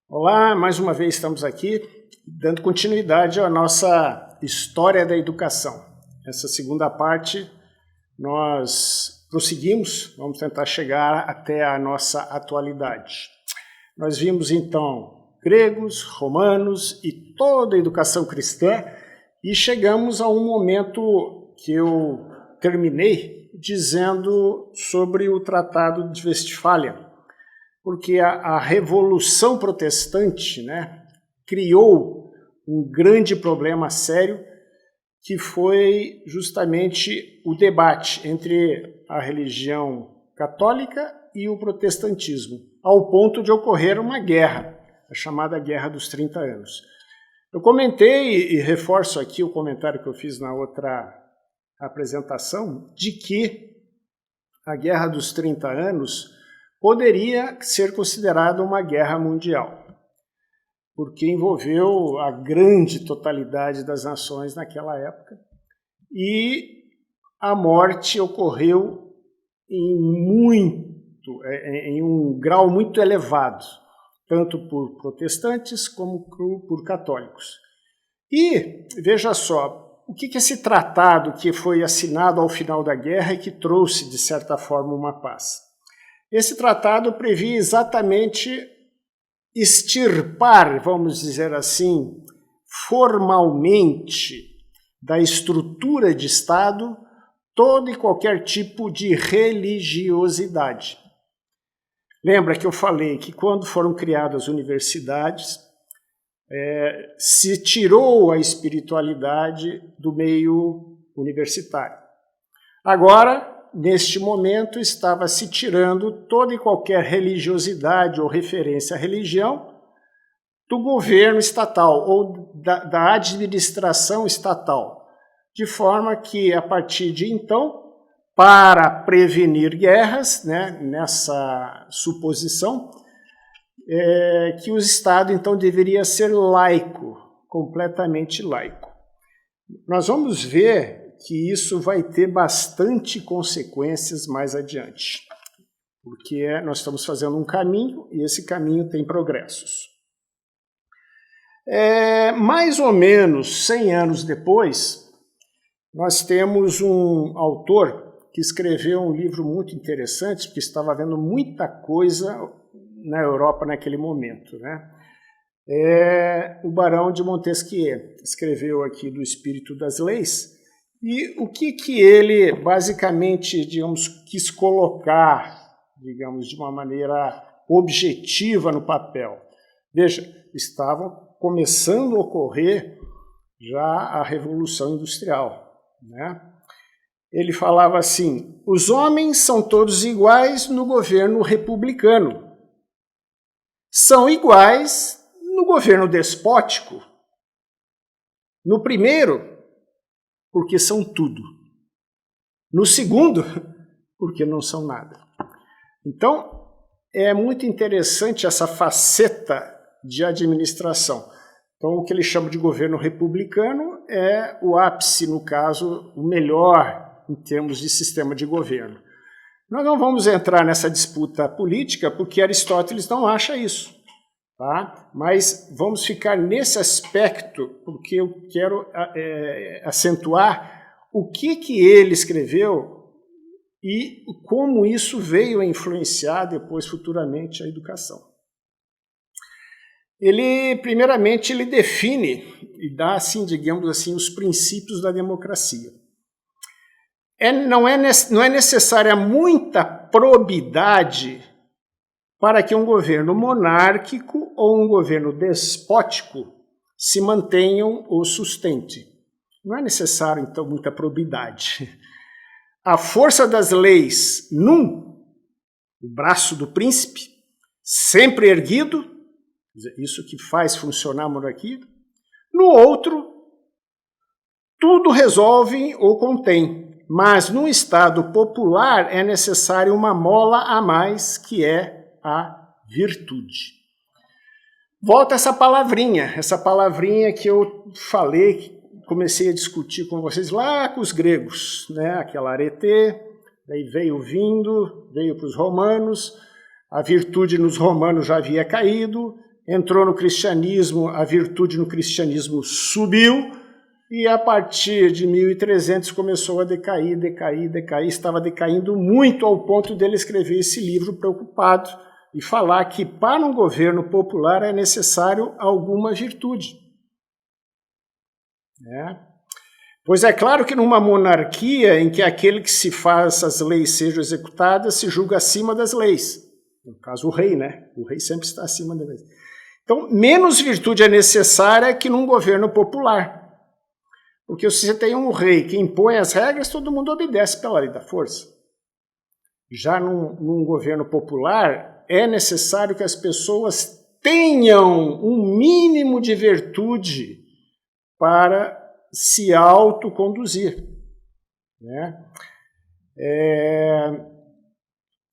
Olá, mais uma vez estamos aqui, dando continuidade à nossa história da educação. Essa segunda parte nós prosseguimos, vamos tentar chegar até a nossa atualidade. Nós vimos então gregos, romanos e toda a educação cristã e chegamos a um momento que eu terminei dizendo sobre o Tratado de Westfália. Porque a Revolução Protestante, criou um grande problema sério, que foi justamente o debate entre a religião católica e o protestantismo, ao ponto de ocorrer uma guerra, a chamada Guerra dos 30 Anos. Eu comentei e reforço aqui o comentário que eu fiz na outra apresentação, de que a Guerra dos 30 Anos poderia ser considerada uma guerra mundial, porque envolveu a grande totalidade das nações naquela época e a morte ocorreu em um grau muito elevado, tanto por protestantes como por católicos. E, veja só, o que esse tratado que foi assinado ao final da guerra e que trouxe, de certa forma, uma paz? Esse tratado previa exatamente extirpar, vamos dizer assim, formalmente da estrutura de Estado todo e qualquer tipo de religiosidade. Lembra que eu falei que quando foram criadas as universidades, se tirou a espiritualidade do meio universitário. Agora, neste momento, estava se tirando toda e qualquer religiosidade ou referência à religião do governo estatal ou da administração estatal, de forma que, a partir de então, para prevenir guerras, nessa suposição, que o Estado, então, deveria ser laico, completamente laico. Nós vamos ver que isso vai ter bastante consequências mais adiante, porque nós estamos fazendo um caminho e esse caminho tem progressos. Mais ou menos 100 anos depois, nós temos um autor que escreveu um livro muito interessante, porque estava havendo muita coisa na Europa naquele momento, o Barão de Montesquieu escreveu aqui do Espírito das Leis. E o que ele basicamente, quis colocar, de uma maneira objetiva no papel? Veja, estava começando a ocorrer já a Revolução Industrial, Ele falava assim: os homens são todos iguais no governo republicano. São iguais no governo despótico. No primeiro, porque são tudo. No segundo, porque não são nada. Então, é muito interessante essa faceta de administração. Então, o que ele chama de governo republicano é o ápice, no caso, o melhor em termos de sistema de governo. Nós não vamos entrar nessa disputa política, porque Aristóteles não acha isso. Mas vamos ficar nesse aspecto, porque eu quero acentuar o que ele escreveu e como isso veio a influenciar depois, futuramente, a educação. Primeiramente, ele define e dá, digamos assim, os princípios da democracia. Não é necessária muita probidade para que um governo monárquico ou um governo despótico se mantenham ou sustente. Não é necessário, então, muita probidade. A força das leis o braço do príncipe, sempre erguido, isso que faz funcionar a monarquia, no outro, tudo resolve ou contém, mas num Estado popular é necessário uma mola a mais, que é a virtude. Volta essa palavrinha que eu falei, comecei a discutir com vocês lá com os gregos, aquela arete, daí veio para os romanos, a virtude nos romanos já havia caído, entrou no cristianismo, a virtude no cristianismo subiu, e a partir de 1300 começou a decair, estava decaindo muito ao ponto dele escrever esse livro preocupado e falar que para um governo popular é necessário alguma virtude. Pois é claro que numa monarquia em que aquele que se faz as leis sejam executadas se julga acima das leis. No caso, o rei, né? O rei sempre está acima das leis. Então, menos virtude é necessária que num governo popular. Porque se você tem um rei que impõe as regras, todo mundo obedece pela lei da força. Já num governo popular, é necessário que as pessoas tenham um mínimo de virtude para se autoconduzir.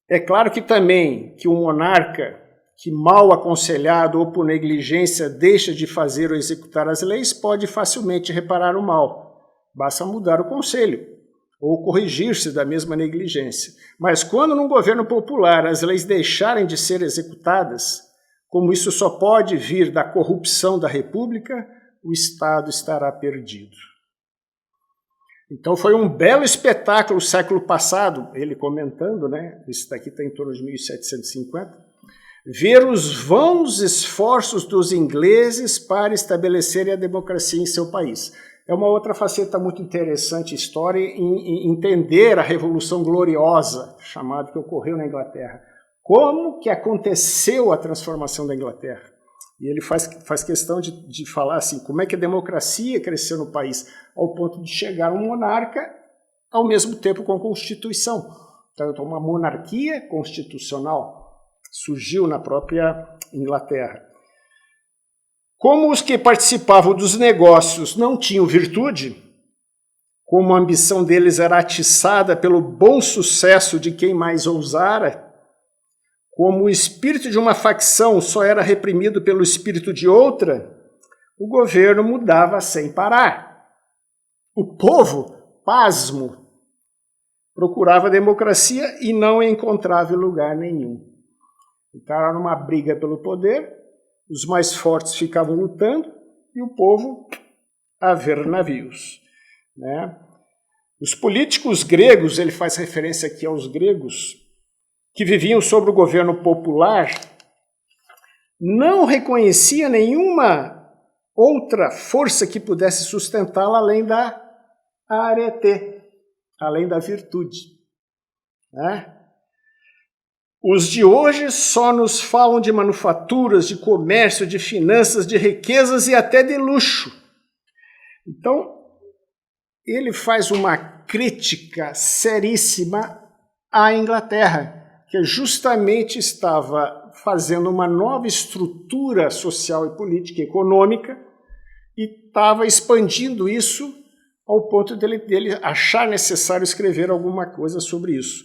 É claro que também que o monarca, que mal aconselhado ou por negligência deixa de fazer ou executar as leis, pode facilmente reparar o mal. Basta mudar o conselho ou corrigir-se da mesma negligência. Mas quando num governo popular as leis deixarem de ser executadas, como isso só pode vir da corrupção da República, o Estado estará perdido. Então foi um belo espetáculo o século passado, ele comentando, né? Isso daqui está em torno de 1750, ver os vãos esforços dos ingleses para estabelecerem a democracia em seu país. É uma outra faceta muito interessante, história, em entender a Revolução Gloriosa, chamada, que ocorreu na Inglaterra. Como que aconteceu a transformação da Inglaterra? E ele faz questão de falar assim, como é que a democracia cresceu no país, ao ponto de chegar um monarca, ao mesmo tempo com a Constituição. Então, uma monarquia constitucional surgiu na própria Inglaterra. Como os que participavam dos negócios não tinham virtude, como a ambição deles era atiçada pelo bom sucesso de quem mais ousara, como o espírito de uma facção só era reprimido pelo espírito de outra, o governo mudava sem parar. O povo, pasmo, procurava a democracia e não encontrava em lugar nenhum. Então era uma briga pelo poder, os mais fortes ficavam lutando e o povo a ver navios. Os políticos gregos, ele faz referência aqui aos gregos, que viviam sob o governo popular, não reconhecia nenhuma outra força que pudesse sustentá-la além da arete, além da virtude. Os de hoje só nos falam de manufaturas, de comércio, de finanças, de riquezas e até de luxo. Então, ele faz uma crítica seríssima à Inglaterra, que justamente estava fazendo uma nova estrutura social e política e econômica e estava expandindo isso ao ponto dele achar necessário escrever alguma coisa sobre isso.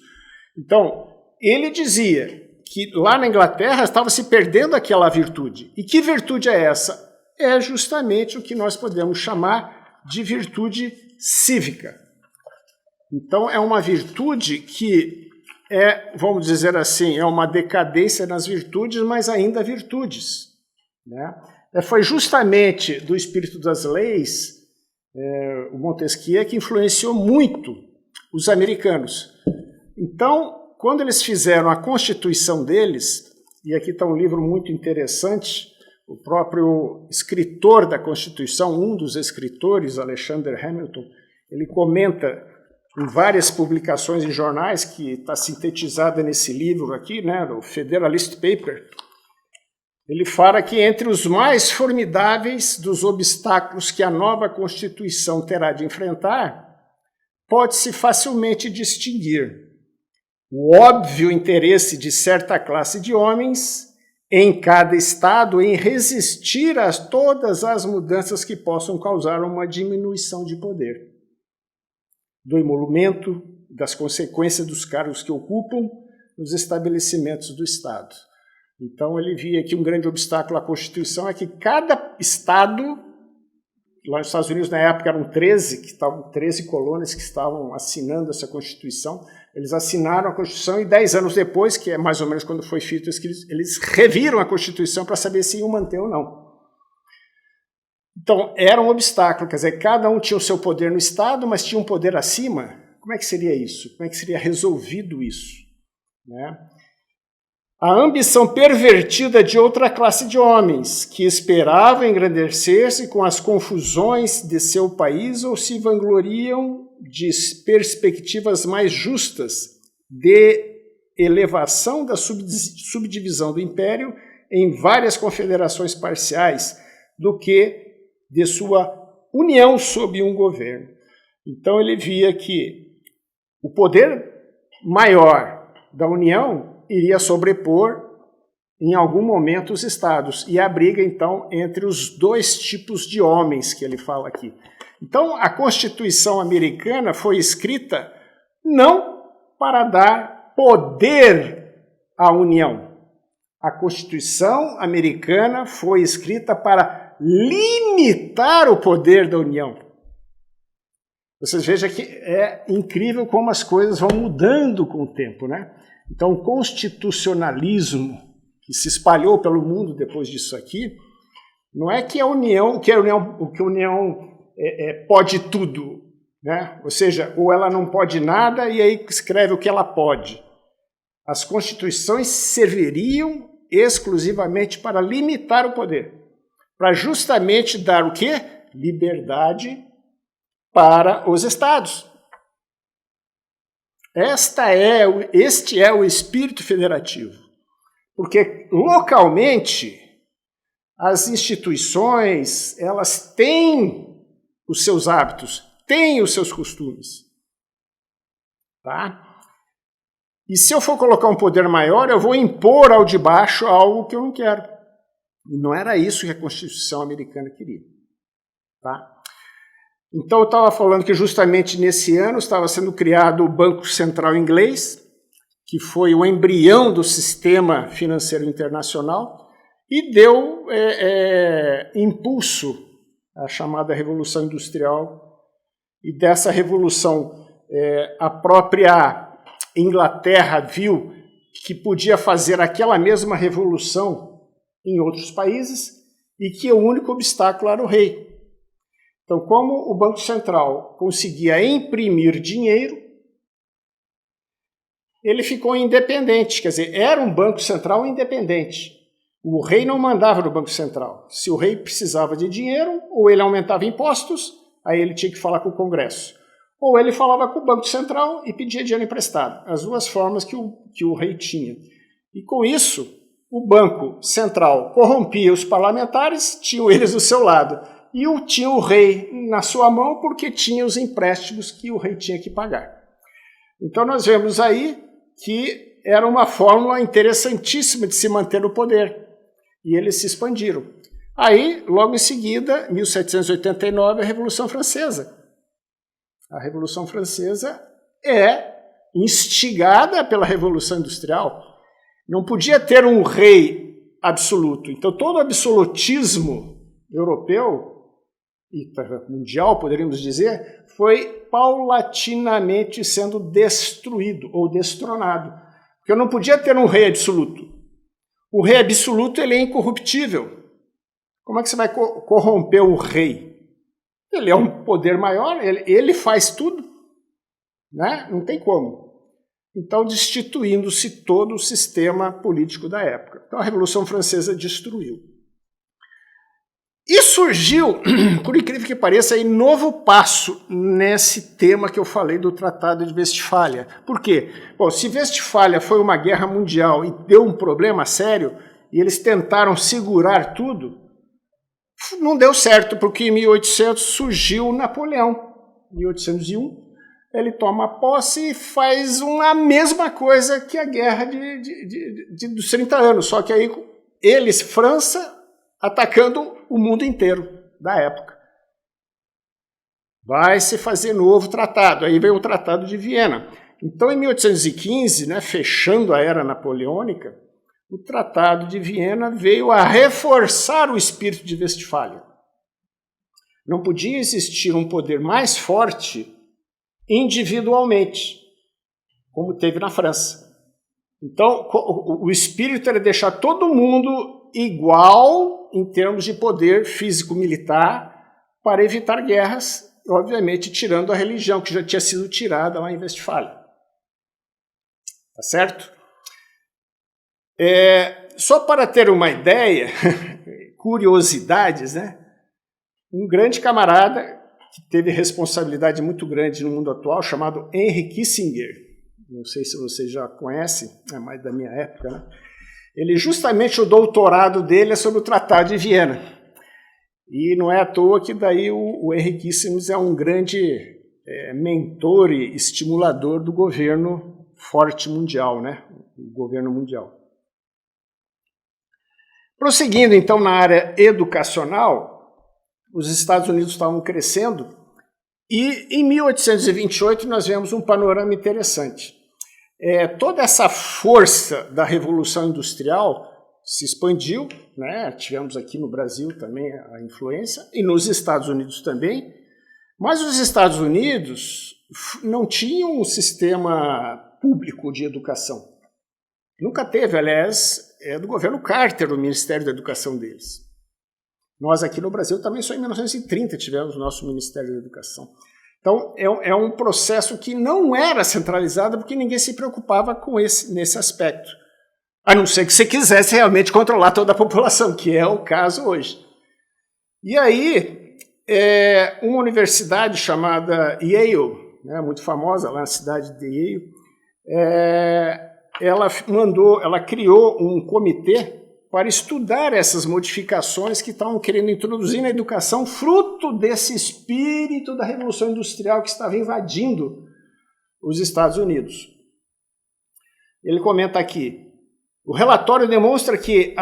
Então, ele dizia que lá na Inglaterra estava se perdendo aquela virtude. E que virtude é essa? É justamente o que nós podemos chamar de virtude cívica. Então, é uma virtude que vamos dizer assim, é uma decadência nas virtudes, mas ainda virtudes. Foi justamente do espírito das leis, o Montesquieu, que influenciou muito os americanos. Então, quando eles fizeram a Constituição deles, e aqui está um livro muito interessante, o próprio escritor da Constituição, um dos escritores, Alexander Hamilton, ele comenta em várias publicações em jornais, que está sintetizada nesse livro aqui, o Federalist Paper, ele fala que entre os mais formidáveis dos obstáculos que a nova Constituição terá de enfrentar, pode-se facilmente distinguir o óbvio interesse de certa classe de homens em cada estado em resistir a todas as mudanças que possam causar uma diminuição de poder, do emolumento, das consequências dos cargos que ocupam nos estabelecimentos do Estado. Então ele via que um grande obstáculo à Constituição é que cada Estado, lá nos Estados Unidos na época eram 13 colônias que estavam assinando essa Constituição, Eles assinaram a Constituição e 10 anos depois, que é mais ou menos quando foi feito isso, eles reviram a Constituição para saber se iam manter ou não. Então, era um obstáculo, quer dizer, cada um tinha o seu poder no Estado, mas tinha um poder acima. Como é que seria isso? Como é que seria resolvido isso? Né? A ambição pervertida de outra classe de homens, que esperavam engrandecer-se com as confusões de seu país ou se vangloriam de perspectivas mais justas de elevação da subdivisão do império em várias confederações parciais do que de sua união sob um governo. Então ele via que o poder maior da União iria sobrepor em algum momento os estados, e a briga então entre os dois tipos de homens que ele fala aqui. Então, a Constituição americana foi escrita não para dar poder à União. A Constituição americana foi escrita para limitar o poder da União. Vocês vejam que é incrível como as coisas vão mudando com o tempo, né? Então, o constitucionalismo que se espalhou pelo mundo depois disso aqui, não é que a União pode tudo, né? Ou seja, ou ela não pode nada e aí escreve o que ela pode. As constituições serviriam exclusivamente para limitar o poder, para justamente dar o quê? Liberdade para os estados. Este é o espírito federativo, porque localmente as instituições, elas têm os seus hábitos, têm os seus costumes. Tá? E se eu for colocar um poder maior, eu vou impor ao de baixo algo que eu não quero. E não era isso que a Constituição americana queria. Tá? Então eu estava falando que justamente nesse ano estava sendo criado o Banco Central Inglês, que foi o embrião do sistema financeiro internacional, e deu impulso à chamada Revolução Industrial. E dessa revolução, a própria Inglaterra viu que podia fazer aquela mesma revolução em outros países e que o único obstáculo era o rei. Então, como o Banco Central conseguia imprimir dinheiro, ele ficou independente, quer dizer, era um Banco Central independente. O rei não mandava no Banco Central. Se o rei precisava de dinheiro, ou ele aumentava impostos, aí ele tinha que falar com o Congresso. Ou ele falava com o Banco Central e pedia dinheiro emprestado. As duas formas que o rei tinha. E com isso, o Banco Central corrompia os parlamentares, tinham eles do seu lado. E tinha o rei na sua mão porque tinha os empréstimos que o rei tinha que pagar. Então nós vemos aí que era uma fórmula interessantíssima de se manter no poder. E eles se expandiram. Aí, logo em seguida, 1789, a Revolução Francesa. A Revolução Francesa é instigada pela Revolução Industrial. Não podia ter um rei absoluto. Então todo o absolutismo europeu e mundial, poderíamos dizer, foi paulatinamente sendo destruído ou destronado. Porque eu não podia ter um rei absoluto. O rei absoluto ele é incorruptível. Como é que você vai corromper o rei? Ele é um poder maior, ele faz tudo. Né? Não tem como. Então, destituindo-se todo o sistema político da época. Então, a Revolução Francesa destruiu. E surgiu, por incrível que pareça, aí novo passo nesse tema que eu falei do Tratado de Westfália. Por quê? Bom, se Westfália foi uma guerra mundial e deu um problema sério, e eles tentaram segurar tudo, não deu certo, porque em 1800 surgiu Napoleão. Em 1801, ele toma posse e faz a mesma coisa que a guerra dos 30 anos, só que aí eles, França, atacando o mundo inteiro da época. Vai se fazer novo tratado. Aí veio o Tratado de Viena. Então, em 1815, né, fechando a era napoleônica, o Tratado de Viena veio a reforçar o espírito de Westfália. Não podia existir um poder mais forte individualmente. como teve na França. Então, o espírito era deixar todo mundo igual em termos de poder físico-militar para evitar guerras, obviamente tirando a religião, que já tinha sido tirada lá em Westfália. Tá certo? Só para ter uma ideia, curiosidades, né? Um grande camarada que teve responsabilidade muito grande no mundo atual, chamado Henry Kissinger, não sei se vocês já conhecem, é mais da minha época, né? Ele, justamente, o doutorado dele é sobre o Tratado de Viena. E não é à toa que daí o Henry Kissinger é um grande mentor e estimulador do governo forte mundial, né? O governo mundial. Prosseguindo, então, na área educacional, os Estados Unidos estavam crescendo e, em 1828, nós vemos um panorama interessante. Toda essa força da Revolução Industrial se expandiu, né? Tivemos aqui no Brasil também a influência, e nos Estados Unidos também, mas os Estados Unidos não tinham um sistema público de educação. Nunca teve, aliás, é do governo Carter o Ministério da Educação deles. Nós aqui no Brasil também só em 1930 tivemos o nosso Ministério da Educação. Então, é um processo que não era centralizado porque ninguém se preocupava nesse aspecto. A não ser que você quisesse realmente controlar toda a população, que é o caso hoje. E aí, uma universidade chamada Yale, né, muito famosa lá na cidade de Yale, ela criou um comitê para estudar essas modificações que estavam querendo introduzir na educação, fruto desse espírito da Revolução Industrial que estava invadindo os Estados Unidos. Ele comenta aqui: o relatório demonstra que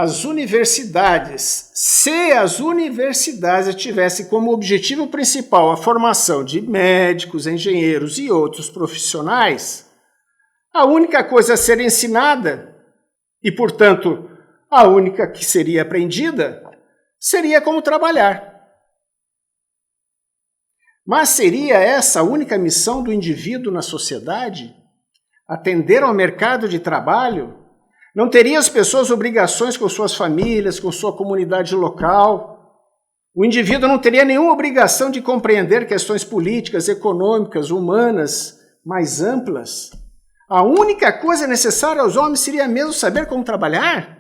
se as universidades tivessem como objetivo principal a formação de médicos, engenheiros e outros profissionais, a única coisa a ser ensinada, e, portanto, a única que seria aprendida, seria como trabalhar. Mas seria essa a única missão do indivíduo na sociedade? Atender ao mercado de trabalho? Não teriam as pessoas obrigações com suas famílias, com sua comunidade local? O indivíduo não teria nenhuma obrigação de compreender questões políticas, econômicas, humanas, mais amplas? A única coisa necessária aos homens seria mesmo saber como trabalhar?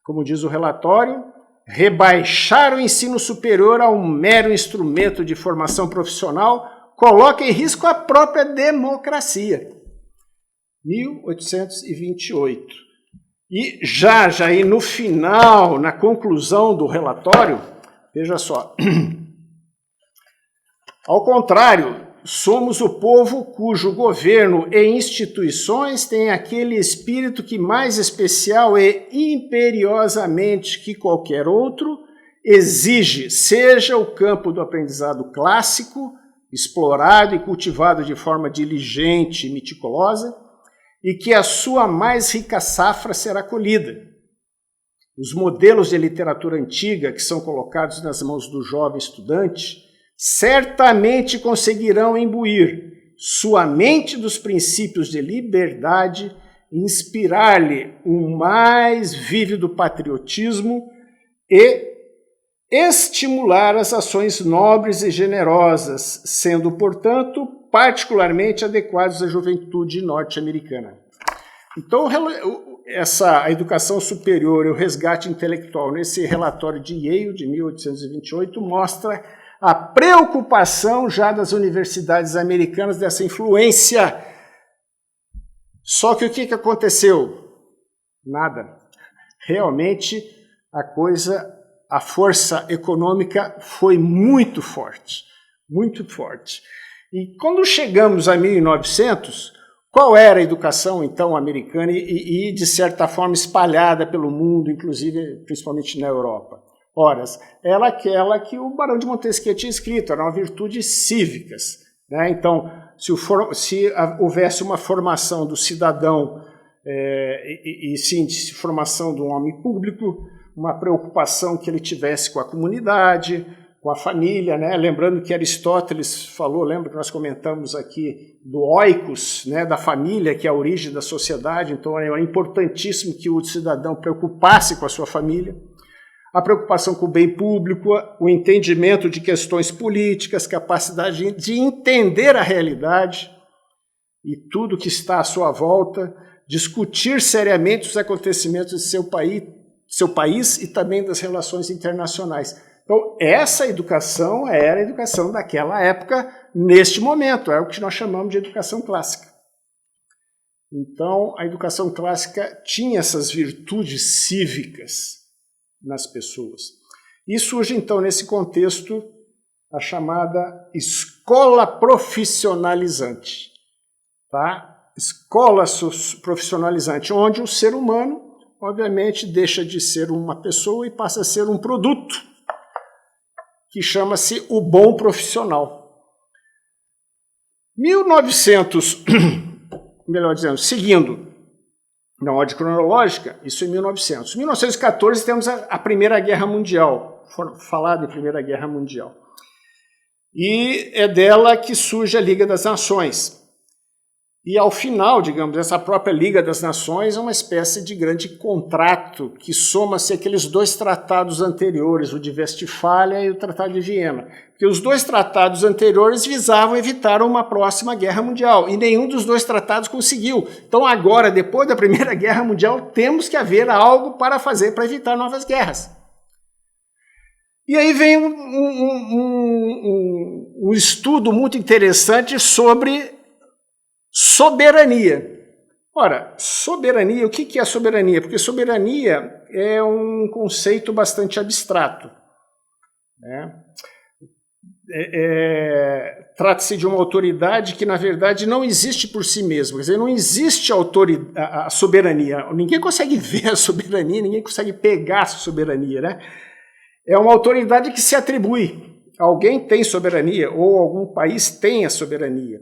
Como diz o relatório, rebaixar o ensino superior a um mero instrumento de formação profissional coloca em risco a própria democracia. 1828. E já aí no final, na conclusão do relatório, veja só. Ao contrário, somos o povo cujo governo e instituições têm aquele espírito que mais especial e imperiosamente que qualquer outro exige, seja o campo do aprendizado clássico, explorado e cultivado de forma diligente e meticulosa, e que a sua mais rica safra será colhida. Os modelos de literatura antiga que são colocados nas mãos do jovem estudante certamente conseguirão imbuir sua mente dos princípios de liberdade e inspirar-lhe um mais vívido patriotismo e estimular as ações nobres e generosas, sendo, portanto, particularmente adequados à juventude norte-americana. Então, a educação superior e o resgate intelectual nesse relatório de Yale, de 1828, mostra a preocupação já das universidades americanas dessa influência. Só que o que aconteceu? Nada. Realmente, a força econômica foi muito forte, muito forte. E quando chegamos a 1900, qual era a educação, então, americana e de certa forma, espalhada pelo mundo, inclusive, principalmente na Europa? Ora, ela aquela que o Barão de Montesquieu tinha escrito, eram virtudes cívicas, né? Então, se houvesse uma formação do cidadão sim, formação do homem público, uma preocupação que ele tivesse com a comunidade, com a família, né? Lembrando que Aristóteles falou, lembra que nós comentamos aqui do oikos, né? Da família, que é a origem da sociedade, então é importantíssimo que o cidadão preocupasse com a sua família. A preocupação com o bem público, o entendimento de questões políticas, capacidade de entender a realidade e tudo que está à sua volta, discutir seriamente os acontecimentos de seu país e também das relações internacionais. Então, essa educação era a educação daquela época, neste momento, é o que nós chamamos de educação clássica. Então, a educação clássica tinha essas virtudes cívicas nas pessoas. E surge, então, nesse contexto, a chamada escola profissionalizante. Tá? Escola profissionalizante, onde o ser humano, obviamente, deixa de ser uma pessoa e passa a ser um produto, que chama-se o bom profissional. 1900, melhor dizendo, seguindo na ordem cronológica, isso em 1900. Em 1914 temos a Primeira Guerra Mundial, falado em Primeira Guerra Mundial. E é dela que surge a Liga das Nações. E ao final, digamos, essa própria Liga das Nações é uma espécie de grande contrato que soma-se aqueles dois tratados anteriores, o de Westfália e o Tratado de Viena. Porque os dois tratados anteriores visavam evitar uma próxima guerra mundial e nenhum dos dois tratados conseguiu. Então agora, depois da Primeira Guerra Mundial, temos que haver algo para fazer para evitar novas guerras. E aí vem um estudo muito interessante sobre soberania. Ora, soberania, o que é soberania? Porque soberania é um conceito bastante abstrato, né? Trata-se de uma autoridade que, na verdade, não existe por si mesma. Quer dizer, não existe a soberania. Ninguém consegue ver a soberania, ninguém consegue pegar a soberania, né? É uma autoridade que se atribui. Alguém tem soberania, ou algum país tem a soberania.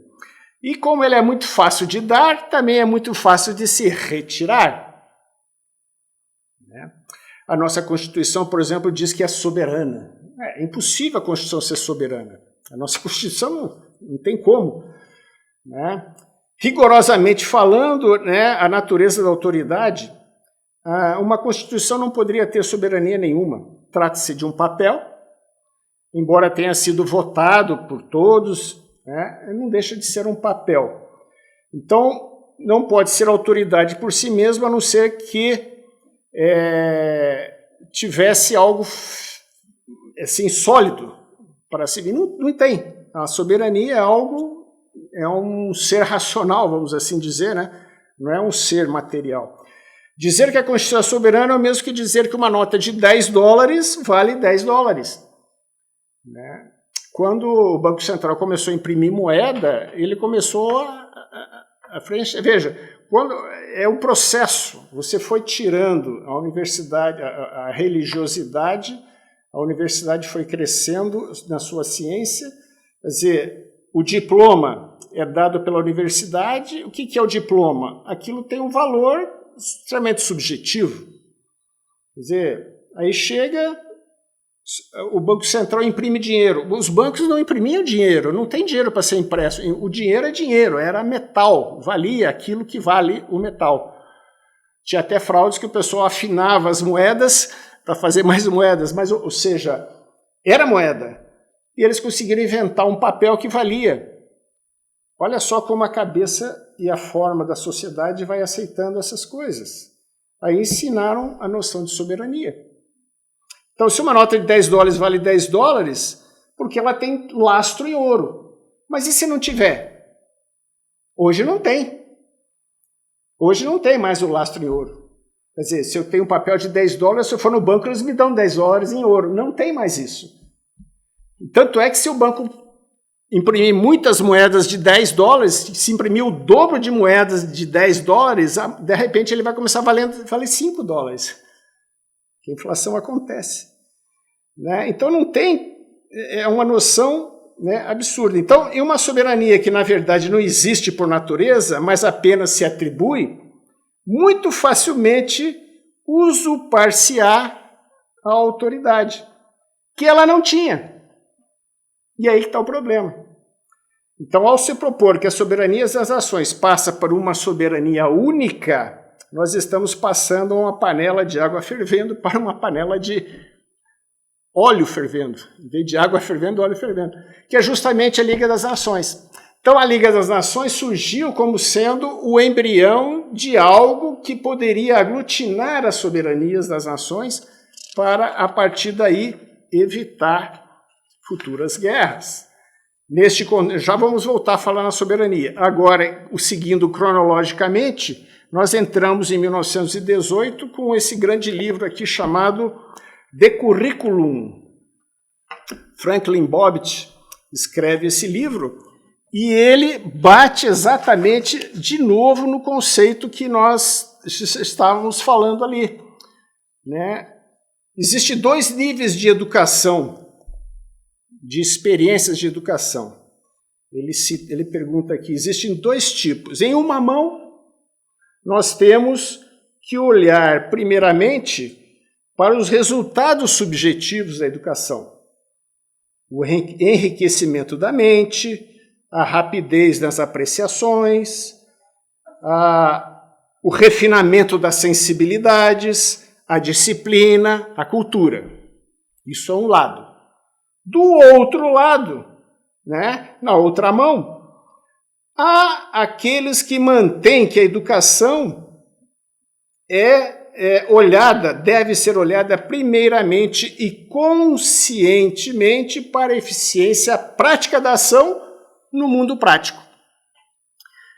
E como ele é muito fácil de dar, também é muito fácil de se retirar. Né? A nossa Constituição, por exemplo, diz que é soberana. É impossível a Constituição ser soberana. A nossa Constituição não tem como. Né? Rigorosamente falando, né, a natureza da autoridade, uma Constituição não poderia ter soberania nenhuma. Trata-se de um papel, embora tenha sido votado por todos, né, não deixa de ser um papel. Então, não pode ser autoridade por si mesmo, a não ser que tivesse algo assim, sólido para seguir. Não tem. A soberania é um ser racional, vamos assim dizer, né? Não é um ser material. Dizer que a Constituição é soberana é o mesmo que dizer que uma nota de $10 vale $10. Né? Quando o Banco Central começou a imprimir moeda, ele começou a frente. Veja, quando é um processo, você foi tirando a universidade, a religiosidade, a universidade foi crescendo na sua ciência. Quer dizer, o diploma é dado pela universidade. O que é o diploma? Aquilo tem um valor extremamente subjetivo. Quer dizer, aí chega, o Banco Central imprime dinheiro. Os bancos não imprimiam dinheiro, não tem dinheiro para ser impresso. O dinheiro é dinheiro, era metal, valia aquilo que vale o metal. Tinha até fraudes que o pessoal afinava as moedas para fazer mais moedas, mas, ou seja, era moeda. E eles conseguiram inventar um papel que valia. Olha só como a cabeça e a forma da sociedade vai aceitando essas coisas. Aí ensinaram a noção de soberania. Então, se uma nota de $10 vale $10, porque ela tem lastro em ouro. Mas e se não tiver? Hoje não tem. Hoje não tem mais o lastro em ouro. Quer dizer, se eu tenho um papel de $10, se eu for no banco, eles me dão $10 em ouro. Não tem mais isso. Tanto é que se o banco imprimir muitas moedas de $10, se imprimir o dobro de moedas de $10, de repente ele vai começar a valer $5. A inflação acontece. Né? Então não tem, é uma noção, né, absurda. Então, em uma soberania que na verdade não existe por natureza, mas apenas se atribui, muito facilmente usurpar-se-á a autoridade, que ela não tinha. E aí que está o problema. Então, ao se propor que a soberania das nações passa por uma soberania única, nós estamos passando uma panela de água fervendo para uma panela de óleo fervendo. Em vez de água fervendo, óleo fervendo. Que é justamente a Liga das Nações. Então, a Liga das Nações surgiu como sendo o embrião de algo que poderia aglutinar as soberanias das nações para, a partir daí, evitar futuras guerras. Já vamos voltar a falar na soberania. Agora, seguindo cronologicamente, nós entramos em 1918 com esse grande livro aqui chamado De Curriculum. Franklin Bobbitt escreve esse livro e ele bate exatamente de novo no conceito que nós estávamos falando ali, né? Existem 2 níveis de educação, de experiências de educação. Ele pergunta aqui, existem 2 tipos. Em uma mão, nós temos que olhar primeiramente para os resultados subjetivos da educação. O enriquecimento da mente, a rapidez nas apreciações, o refinamento das sensibilidades, a disciplina, a cultura. Isso é um lado. Do outro lado, né, na outra mão, há aqueles que mantêm que a educação deve ser olhada primeiramente e conscientemente para a eficiência prática da ação no mundo prático.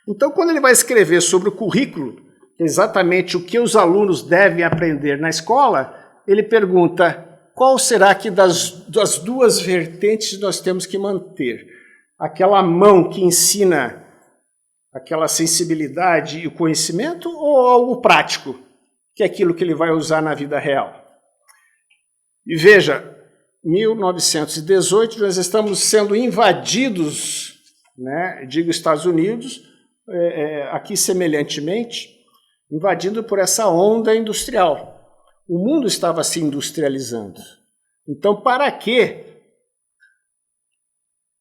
Então, quando ele vai escrever sobre o currículo, exatamente o que os alunos devem aprender na escola, ele pergunta qual será que das 2 vertentes nós temos que manter? Aquela mão que ensina aquela sensibilidade e o conhecimento ou algo prático, que é aquilo que ele vai usar na vida real? E veja, 1918 nós estamos sendo invadidos, né, digo Estados Unidos, aqui semelhantemente, invadido por essa onda industrial. O mundo estava se industrializando. Então, para que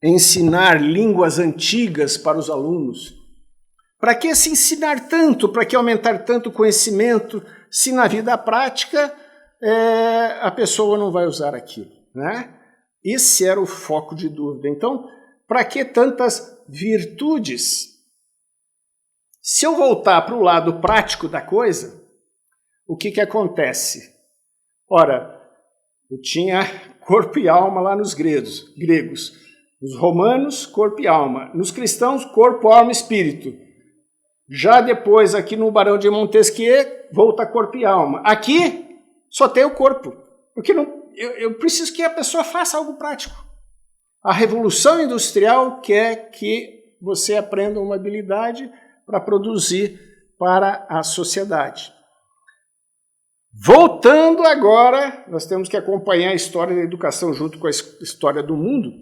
ensinar línguas antigas para os alunos? Para que se ensinar tanto? Para que aumentar tanto o conhecimento, se na vida prática a pessoa não vai usar aquilo, né? Esse era o foco de dúvida. Então, para que tantas virtudes? Se eu voltar para o lado prático da coisa, o que acontece? Ora, eu tinha corpo e alma lá nos gregos. Nos romanos, corpo e alma. Nos cristãos, corpo, alma e espírito. Já depois, aqui no Barão de Montesquieu, volta corpo e alma. Aqui, só tem o corpo. Porque eu preciso que a pessoa faça algo prático. A Revolução Industrial quer que você aprenda uma habilidade para produzir para a sociedade. Voltando agora, nós temos que acompanhar a história da educação junto com a história do mundo.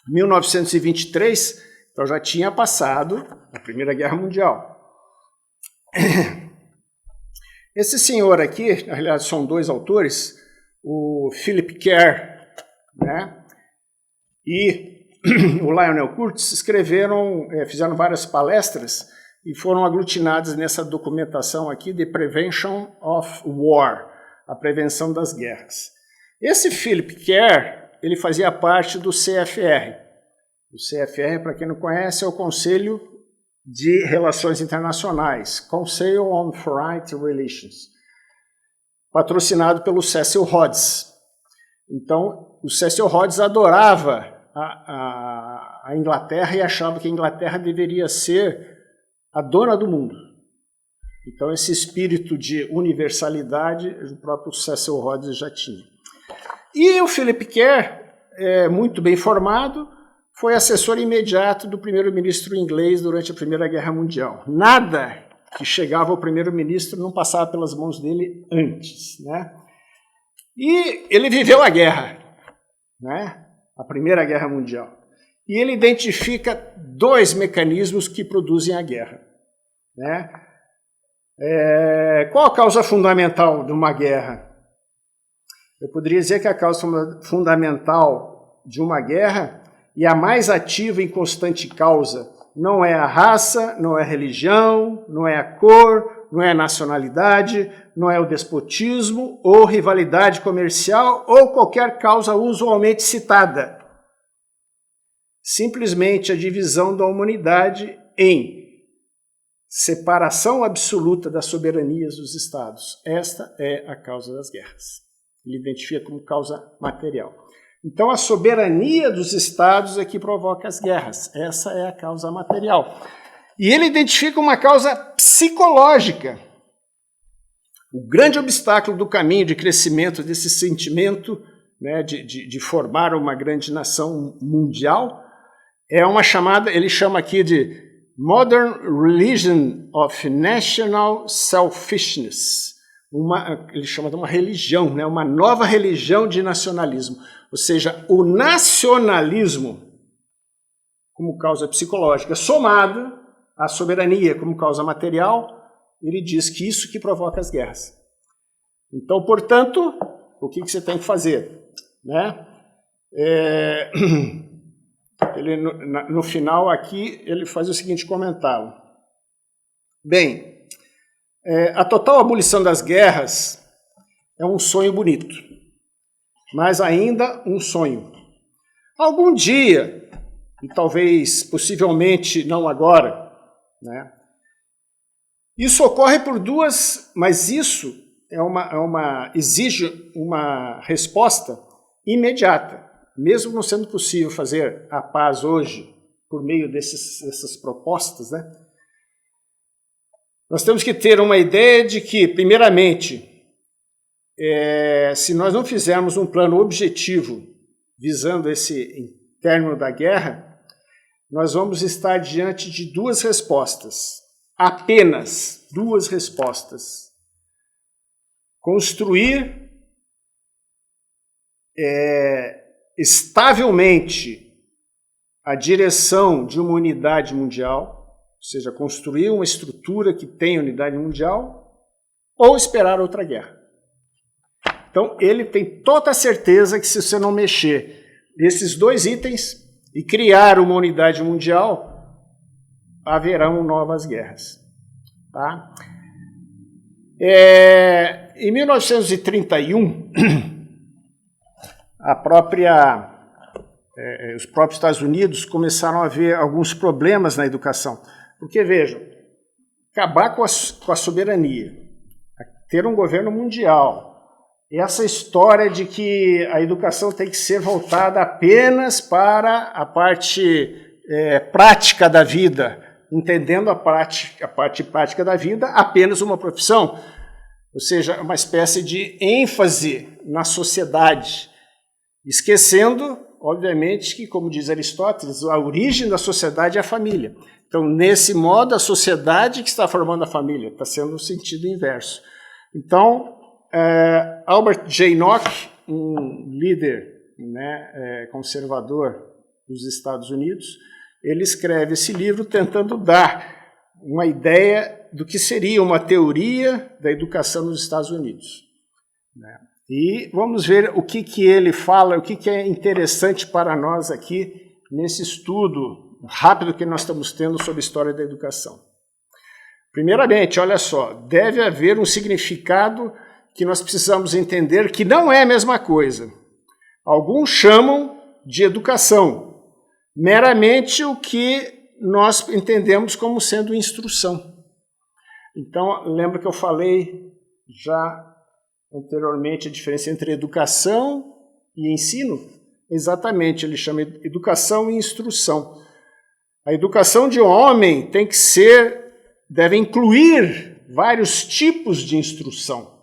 1923, então já tinha passado a Primeira Guerra Mundial. Esse senhor aqui, na realidade são 2 autores, o Philip Kerr, né, e o Lionel Kurtz, fizeram várias palestras e foram aglutinadas nessa documentação aqui de Prevention of War, a prevenção das guerras. Esse Philip Kerr, ele fazia parte do CFR. O CFR, para quem não conhece, é o Conselho de Relações Internacionais, Council on Foreign Relations, patrocinado pelo Cecil Rhodes. Então, o Cecil Rhodes adorava a Inglaterra e achava que a Inglaterra deveria ser a dona do mundo. Então, esse espírito de universalidade, o próprio Cecil Rhodes já tinha. E o Philip Kerr, muito bem formado, foi assessor imediato do primeiro-ministro inglês durante a Primeira Guerra Mundial. Nada que chegava ao primeiro-ministro não passava pelas mãos dele antes, né? E ele viveu a guerra, né? A Primeira Guerra Mundial. E ele identifica 2 mecanismos que produzem a guerra, né? Qual a causa fundamental de uma guerra? Eu poderia dizer que a causa fundamental de uma guerra e a mais ativa e constante causa não é a raça, não é a religião, não é a cor, não é a nacionalidade, não é o despotismo ou rivalidade comercial ou qualquer causa usualmente citada. Simplesmente a divisão da humanidade em separação absoluta das soberanias dos estados. Esta é a causa das guerras. Ele identifica como causa material. Então, a soberania dos estados é que provoca as guerras. Essa é a causa material. E ele identifica uma causa psicológica. O grande obstáculo do caminho de crescimento desse sentimento, né, de formar uma grande nação mundial é uma chamada, ele chama aqui de Modern Religion of National Selfishness. Ele chama de uma religião, né? Uma nova religião de nacionalismo. Ou seja, o nacionalismo como causa psicológica, somado à soberania como causa material, ele diz que isso que provoca as guerras. Então, portanto, o que você tem que fazer? Né? Ele, no final aqui, ele faz o seguinte comentário. Bem, a total abolição das guerras é um sonho bonito, mas ainda um sonho. Algum dia, e talvez, possivelmente, não agora, né? Isso ocorre por mas isso exige uma resposta imediata. Mesmo não sendo possível fazer a paz hoje por meio dessas propostas, né? Nós temos que ter uma ideia de que, primeiramente, se nós não fizermos um plano objetivo visando esse término da guerra, nós vamos estar diante de duas respostas, apenas duas respostas. Construir estavelmente a direção de uma unidade mundial, ou seja, construir uma estrutura que tenha unidade mundial, ou esperar outra guerra. Então, ele tem toda a certeza que se você não mexer nesses dois itens e criar uma unidade mundial, haverão novas guerras. Tá? Em 1931, os próprios Estados Unidos começaram a ver alguns problemas na educação. Porque, vejam, acabar com a soberania, ter um governo mundial, essa história de que a educação tem que ser voltada apenas para a parte prática da vida, entendendo a parte prática da vida apenas uma profissão, ou seja, uma espécie de ênfase na sociedade, esquecendo, obviamente, que, como diz Aristóteles, a origem da sociedade é a família. Então, nesse modo, a sociedade que está formando a família está sendo no sentido inverso. Então, Albert J. Nock, um líder, né, conservador dos Estados Unidos, ele escreve esse livro tentando dar uma ideia do que seria uma teoria da educação nos Estados Unidos. Né? E vamos ver o que ele fala, o que é interessante para nós aqui nesse estudo rápido que nós estamos tendo sobre a história da educação. Primeiramente, olha só, deve haver um significado que nós precisamos entender que não é a mesma coisa. Alguns chamam de educação, meramente o que nós entendemos como sendo instrução. Então, lembra que eu falei já anteriormente a diferença entre educação e ensino? Exatamente, ele chama de educação e instrução. A educação de um homem deve incluir vários tipos de instrução,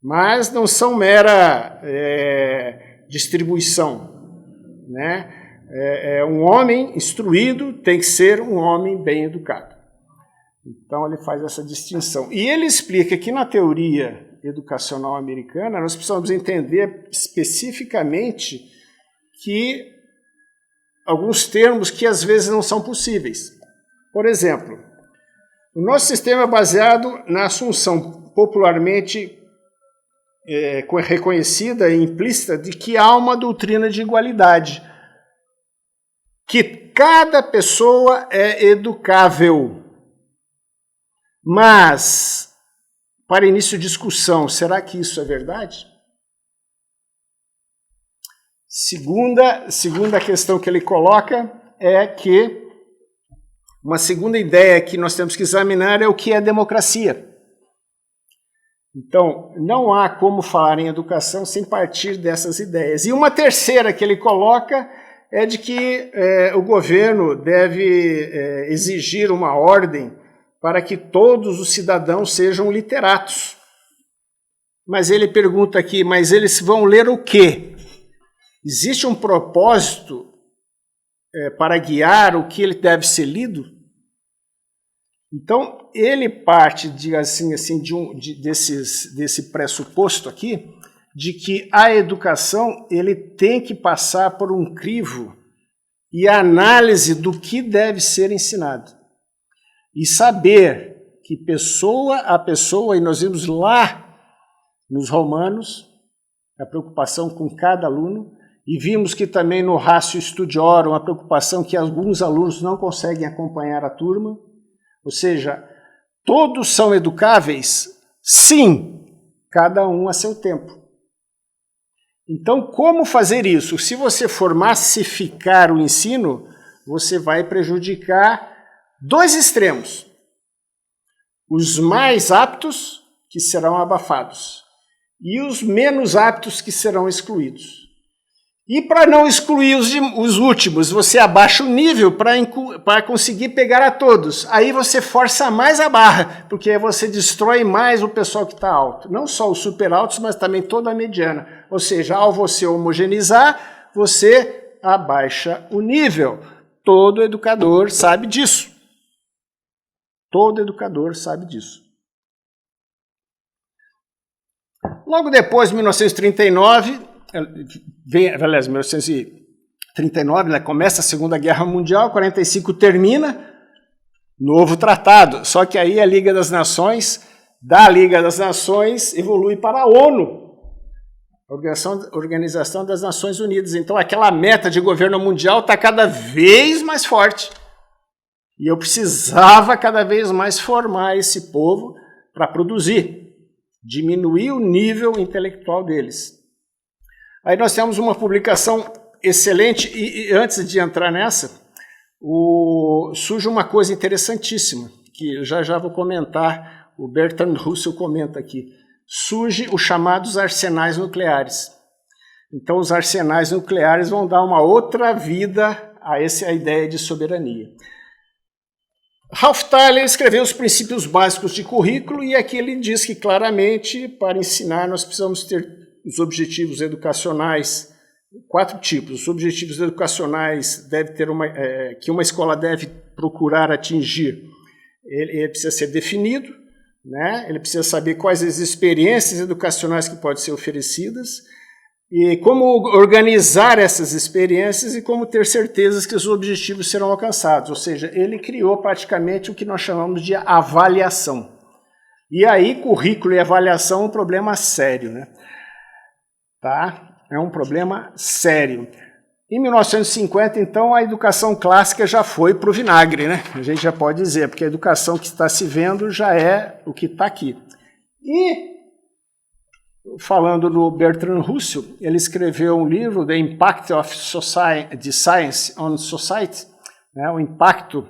mas não são mera distribuição, né? Um homem instruído tem que ser um homem bem educado. Então ele faz essa distinção. E ele explica que na teoria educacional americana nós precisamos entender especificamente que alguns termos que às vezes não são possíveis. Por exemplo, o nosso sistema é baseado na assunção popularmente reconhecida e implícita de que há uma doutrina de igualdade. que cada pessoa é educável. Mas, para início de discussão, será que isso é verdade? Segunda questão que ele coloca é que uma segunda ideia que nós temos que examinar é o que é democracia. Então, não há como falar em educação sem partir dessas ideias. E uma terceira que ele coloca é de que o governo deve exigir uma ordem para que todos os cidadãos sejam literatos. Mas ele pergunta aqui, mas eles vão ler o quê? Existe um propósito para guiar o que ele deve ser lido? Então, ele parte desse pressuposto aqui, de que a educação ele tem que passar por um crivo e análise do que deve ser ensinado. E saber que pessoa a pessoa, e nós vimos lá nos Romanos, a preocupação com cada aluno, e vimos que também no Ratio Studiorum, a preocupação que alguns alunos não conseguem acompanhar a turma, ou seja, todos são educáveis? Sim, cada um a seu tempo. Então, como fazer isso? Se você for massificar o ensino, você vai prejudicar dois extremos. Os mais aptos, que serão abafados, e os menos aptos, que serão excluídos. E para não excluir os últimos, você abaixa o nível para conseguir pegar a todos. Aí você força mais a barra, porque você destrói mais o pessoal que está alto. Não só os super altos, mas também toda a mediana. Ou seja, ao você homogeneizar, você abaixa o nível. Todo educador sabe disso. Todo educador sabe disso. Logo depois, 1939... Aliás, 1939, né, começa a Segunda Guerra Mundial, 45 termina, novo tratado. Só que aí a Liga das Nações, da Liga das Nações, evolui para a ONU, Organização das Nações Unidas. Então aquela meta de governo mundial está cada vez mais forte. E eu precisava cada vez mais formar esse povo para produzir, diminuir o nível intelectual deles. Aí nós temos uma publicação excelente, e antes de entrar nessa, surge uma coisa interessantíssima, que já vou comentar, o Bertrand Russell comenta aqui. Surge os chamados arsenais nucleares. Então os arsenais nucleares vão dar uma outra vida a ideia de soberania. Ralph Tyler escreveu os princípios básicos de currículo, e aqui ele diz que claramente, para ensinar, nós precisamos ter os objetivos educacionais, 4 tipos. Os objetivos educacionais que uma escola deve procurar atingir. Ele precisa ser definido, né? Ele precisa saber quais as experiências educacionais que podem ser oferecidas e como organizar essas experiências e como ter certezas que os objetivos serão alcançados. Ou seja, ele criou praticamente o que nós chamamos de avaliação. E aí, currículo e avaliação é um problema sério, né? Tá? É um problema sério. Em 1950, então, a educação clássica já foi para o vinagre, né? A gente já pode dizer, porque a educação que está se vendo já é o que está aqui. E, falando no Bertrand Russell, ele escreveu um livro, The Impact of Science on Society, né? O impacto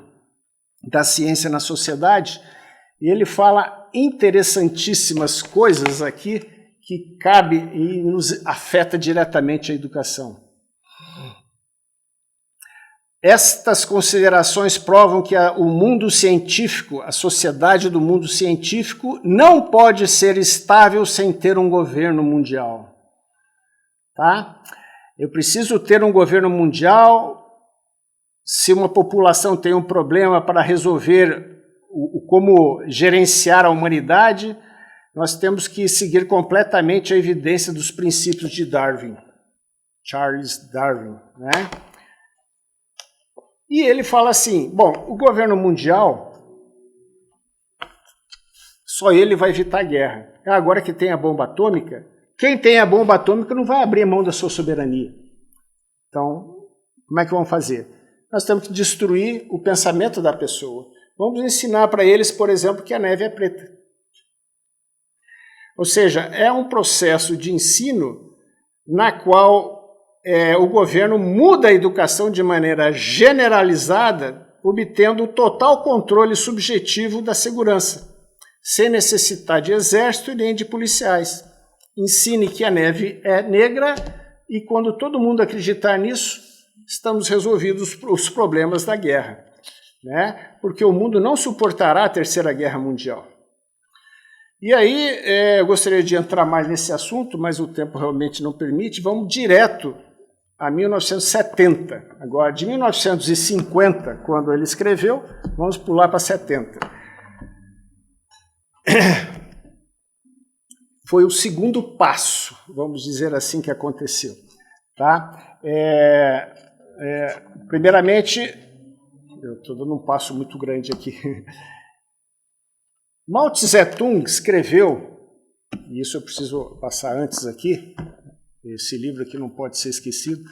da ciência na sociedade, e ele fala interessantíssimas coisas aqui, que cabe e nos afeta diretamente a educação. Estas considerações provam que o mundo científico, a sociedade do mundo científico, não pode ser estável sem ter um governo mundial. Tá? Eu preciso ter um governo mundial. Se uma população tem um problema para resolver como gerenciar a humanidade, nós temos que seguir completamente a evidência dos princípios de Darwin, Charles Darwin, né? E ele fala assim, bom, o governo mundial, só ele vai evitar a guerra. Agora que tem a bomba atômica, quem tem a bomba atômica não vai abrir mão da sua soberania. Então, como é que vão fazer? nós temos que destruir o pensamento da pessoa. Vamos ensinar para eles, por exemplo, que a neve é preta. Ou seja, é um processo de ensino na qual o governo muda a educação de maneira generalizada, obtendo o total controle subjetivo da segurança, sem necessitar de exército nem de policiais. Ensine que a neve é negra e quando todo mundo acreditar nisso, estamos resolvidos os problemas da guerra, né? Porque o mundo não suportará a Terceira Guerra Mundial. E aí, eu gostaria de entrar mais nesse assunto, mas o tempo realmente não permite. Vamos direto a 1970. Agora, de 1950, quando ele escreveu, vamos pular para 70. Foi o segundo passo, vamos dizer assim, que aconteceu. Tá? Primeiramente, eu estou dando um passo muito grande aqui. Mao Tse-tung escreveu, e isso eu preciso passar antes aqui, esse livro aqui não pode ser esquecido,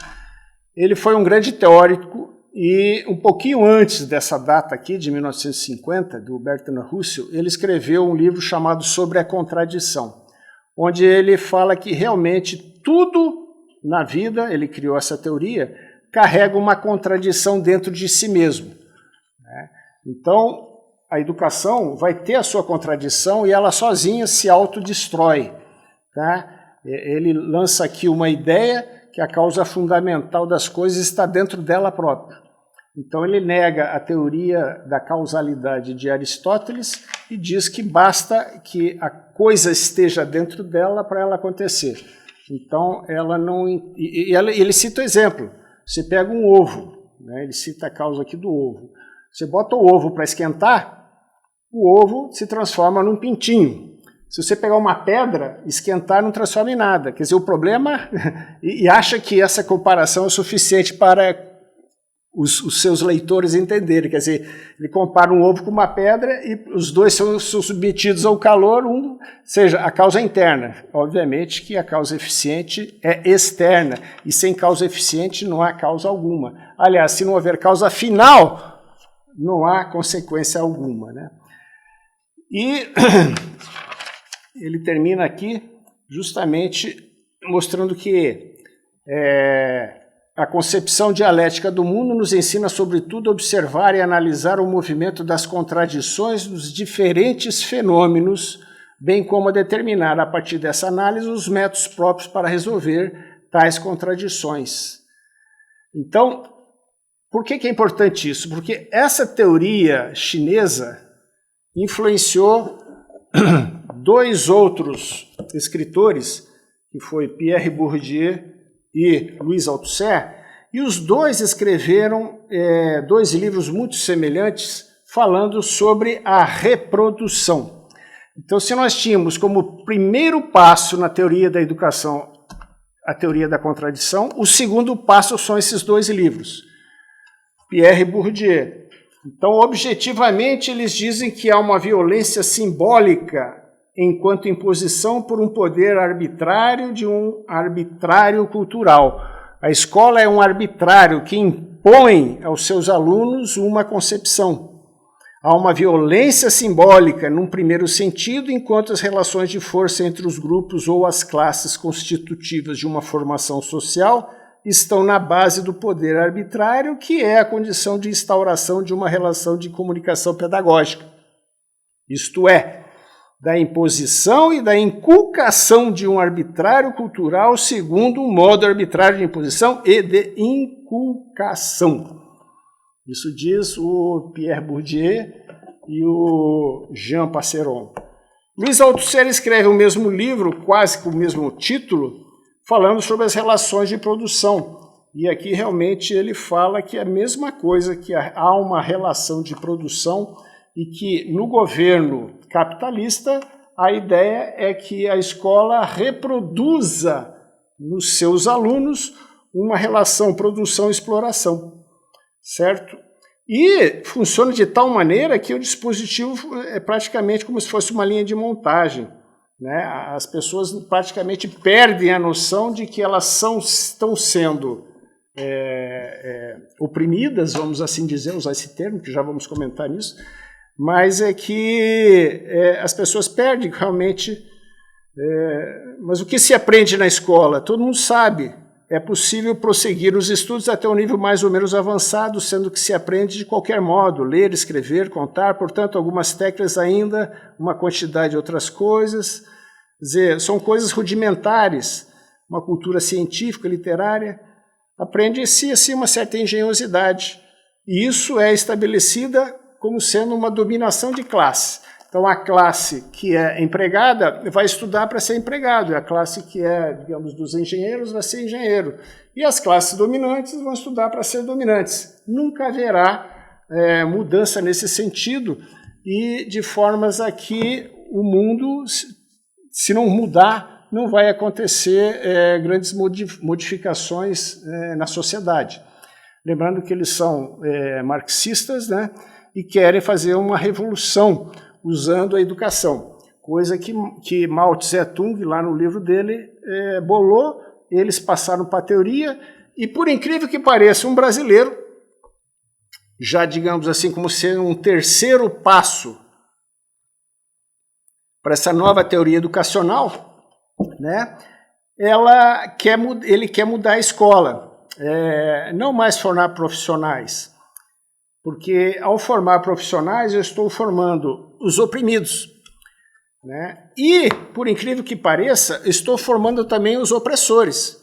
ele foi um grande teórico e um pouquinho antes dessa data aqui, de 1950, do Bertrand Russell, ele escreveu um livro chamado Sobre a Contradição, onde ele fala que realmente tudo na vida, ele criou essa teoria, carrega uma contradição dentro de si mesmo. Né? Então, a educação vai ter a sua contradição e ela sozinha se autodestrói. Tá? Ele lança aqui uma ideia que a causa fundamental das coisas está dentro dela própria. Então ele nega a teoria da causalidade de Aristóteles e diz que basta que a coisa esteja dentro dela para ela acontecer. Então ela não... ele cita o exemplo. Você pega um ovo, né? Ele cita a causa aqui do ovo. Você bota o ovo para esquentar, o ovo se transforma num pintinho. Se você pegar uma pedra, esquentar não transforma em nada. Quer dizer, o problema... e acha que essa comparação é suficiente para os seus leitores entenderem. Quer dizer, ele compara um ovo com uma pedra e os dois são submetidos ao calor, ou seja, a causa é interna. Obviamente que a causa eficiente é externa. E sem causa eficiente não há causa alguma. Aliás, se não houver causa final, não há consequência alguma, né? E ele termina aqui justamente mostrando que a concepção dialética do mundo nos ensina, sobretudo, a observar e analisar o movimento das contradições dos diferentes fenômenos, bem como a determinar, a partir dessa análise, os métodos próprios para resolver tais contradições. Então, por que é importante isso? Porque essa teoria chinesa influenciou dois outros escritores, que foi Pierre Bourdieu e Louis Althusser, e os dois escreveram dois livros muito semelhantes falando sobre a reprodução. Então, se nós tínhamos como primeiro passo na teoria da educação a teoria da contradição, o segundo passo são esses dois livros, Pierre Bourdieu. Então, objetivamente, eles dizem que há uma violência simbólica enquanto imposição por um poder arbitrário de um arbitrário cultural. A escola é um arbitrário que impõe aos seus alunos uma concepção. Há uma violência simbólica num primeiro sentido, enquanto as relações de força entre os grupos ou as classes constitutivas de uma formação social estão na base do poder arbitrário, que é a condição de instauração de uma relação de comunicação pedagógica. Isto é, da imposição e da inculcação de um arbitrário cultural segundo um modo arbitrário de imposição e de inculcação. Isso diz o Pierre Bourdieu e o Jean Passeron. Louis Althusser escreve o mesmo livro, quase com o mesmo título, falando sobre as relações de produção. E aqui realmente ele fala que é a mesma coisa, que há uma relação de produção e que no governo capitalista a ideia é que a escola reproduza nos seus alunos uma relação produção-exploração, certo? E funciona de tal maneira que o dispositivo é praticamente como se fosse uma linha de montagem. Né? As pessoas praticamente perdem a noção de que elas estão sendo oprimidas, vamos assim dizer, usar esse termo, que já vamos comentar nisso, mas é que as pessoas perdem realmente. Mas o que se aprende na escola? Todo mundo sabe. É possível prosseguir os estudos até um nível mais ou menos avançado, sendo que se aprende de qualquer modo, ler, escrever, contar, portanto, algumas técnicas ainda, uma quantidade de outras coisas. Quer dizer, são coisas rudimentares, uma cultura científica, literária. Aprende-se assim uma certa engenhosidade. E isso é estabelecida como sendo uma dominação de classe. Então, a classe que é empregada vai estudar para ser empregado, e a classe que é, digamos, dos engenheiros vai ser engenheiro. E as classes dominantes vão estudar para ser dominantes. Nunca haverá mudança nesse sentido, e de formas a que o mundo, se não mudar, não vai acontecer grandes modificações na sociedade. Lembrando que eles são marxistas, né, e querem fazer uma revolução usando a educação, coisa que Mao Tse-tung, lá no livro dele, bolou. Eles passaram para a teoria, e por incrível que pareça, um brasileiro, já digamos assim, como sendo um terceiro passo para essa nova teoria educacional, né, ele quer mudar a escola, não mais formar profissionais, porque ao formar profissionais eu estou formando os oprimidos, né? E, por incrível que pareça, estou formando também os opressores.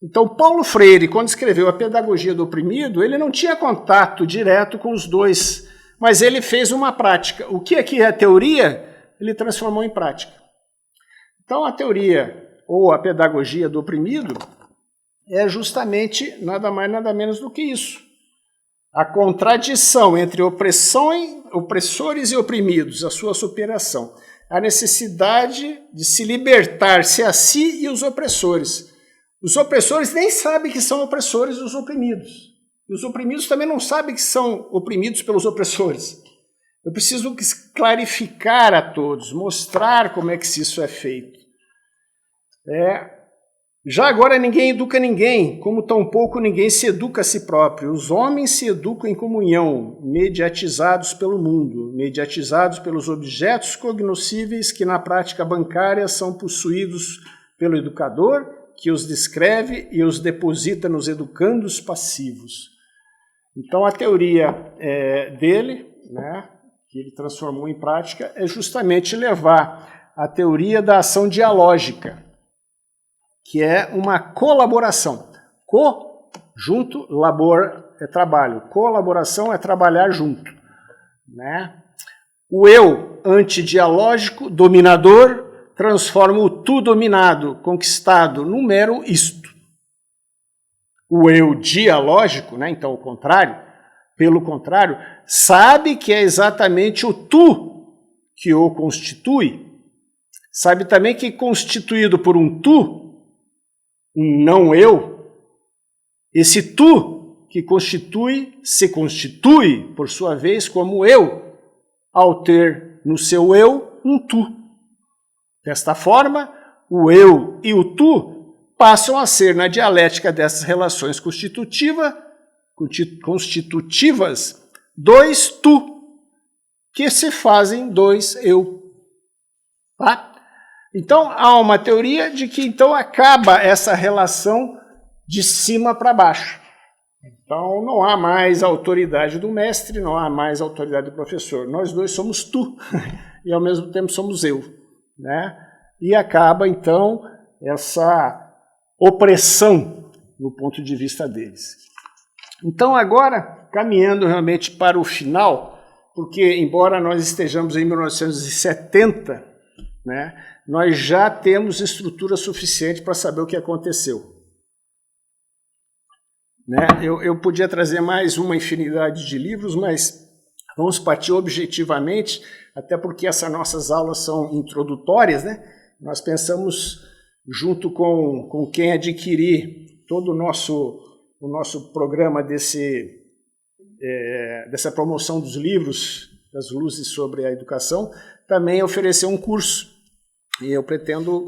Então, Paulo Freire, quando escreveu A Pedagogia do Oprimido, ele não tinha contato direto com os dois, mas ele fez uma prática. O que aqui é a teoria, ele transformou em prática. Então, a teoria, ou a pedagogia do oprimido, é justamente nada mais, nada menos do que isso. A contradição entre opressores e oprimidos, a sua superação. A necessidade de se libertar-se a si e os opressores. Os opressores nem sabem que são opressores dos oprimidos. E os oprimidos também não sabem que são oprimidos pelos opressores. Eu preciso clarificar a todos, mostrar como é que isso é feito. Já agora ninguém educa ninguém, como tampouco ninguém se educa a si próprio. Os homens se educam em comunhão, mediatizados pelo mundo, mediatizados pelos objetos cognoscíveis que na prática bancária são possuídos pelo educador, que os descreve e os deposita nos educandos passivos. Então a teoria dele, né, que ele transformou em prática, é justamente levar a teoria da ação dialógica, que é uma colaboração. Junto, labor é trabalho. Colaboração é trabalhar junto, né? O eu antidialógico, dominador, transforma o tu dominado, conquistado, num mero isto. O eu dialógico, né, então o contrário, pelo contrário, sabe que é exatamente o tu que o constitui. Sabe também que constituído por um tu, um não eu, esse tu que se constitui, por sua vez, como eu, ao ter no seu eu um tu. Desta forma, o eu e o tu passam a ser, na dialética dessas relações constitutivas, dois tu, que se fazem dois eu. Tá? Então, há uma teoria de que então acaba essa relação de cima para baixo. Então, não há mais a autoridade do mestre, não há mais a autoridade do professor. Nós dois somos tu e, ao mesmo tempo, somos eu, né? E acaba, então, essa opressão no ponto de vista deles. Então, agora, caminhando realmente para o final, porque, embora nós estejamos em 1970, né, nós já temos estrutura suficiente para saber o que aconteceu. Né? Eu podia trazer mais uma infinidade de livros, mas vamos partir objetivamente, até porque essas nossas aulas são introdutórias, né? Nós pensamos, junto com quem adquirir todo o nosso programa dessa promoção dos livros, das luzes sobre a educação, também oferecer um curso. E eu pretendo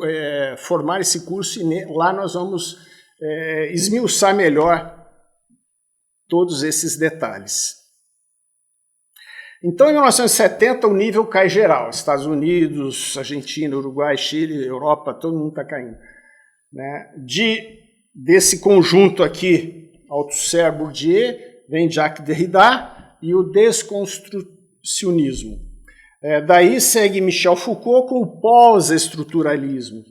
formar esse curso e lá nós vamos esmiuçar melhor todos esses detalhes. Então, em 1970, o nível cai geral. Estados Unidos, Argentina, Uruguai, Chile, Europa, todo mundo está caindo. Né? Desse conjunto aqui, Althusser, Bourdieu, vem Jacques Derrida e o desconstrucionismo. Daí segue Michel Foucault com o pós-estruturalismo,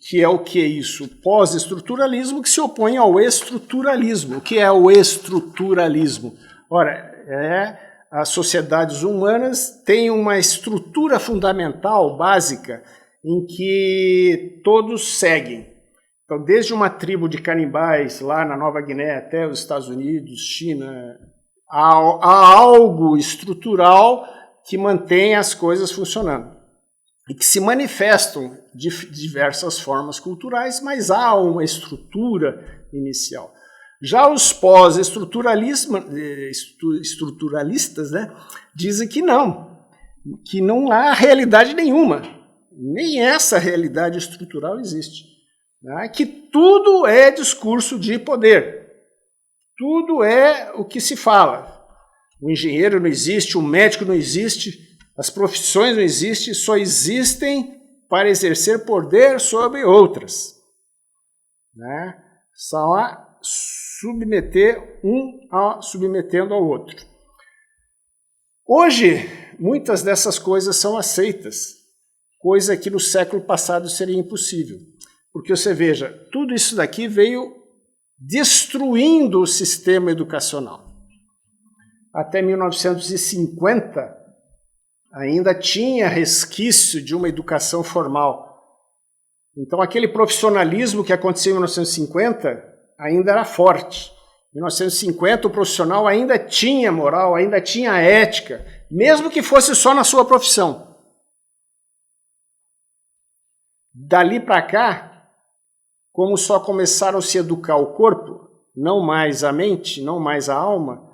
que é o que é isso? O pós-estruturalismo que se opõe ao estruturalismo. O que é o estruturalismo? Ora, as sociedades humanas têm uma estrutura fundamental, básica, em que todos seguem. Então, desde uma tribo de canibais lá na Nova Guiné até os Estados Unidos, China, há algo estrutural que mantém as coisas funcionando e que se manifestam de diversas formas culturais, mas há uma estrutura inicial. Já os pós-estruturalistas, né, dizem que não há realidade nenhuma, nem essa realidade estrutural existe. Né, que tudo é discurso de poder, tudo é o que se fala. O engenheiro não existe, o médico não existe, as profissões não existem, só existem para exercer poder sobre outras. Né? Só a submeter submetendo ao outro. Hoje, muitas dessas coisas são aceitas, coisa que no século passado seria impossível. Porque você veja, tudo isso daqui veio destruindo o sistema educacional. Até 1950, ainda tinha resquício de uma educação formal. Então, aquele profissionalismo que aconteceu em 1950 ainda era forte. Em 1950, o profissional ainda tinha moral, ainda tinha ética, mesmo que fosse só na sua profissão. Dali para cá, como só começaram a se educar o corpo, não mais a mente, não mais a alma,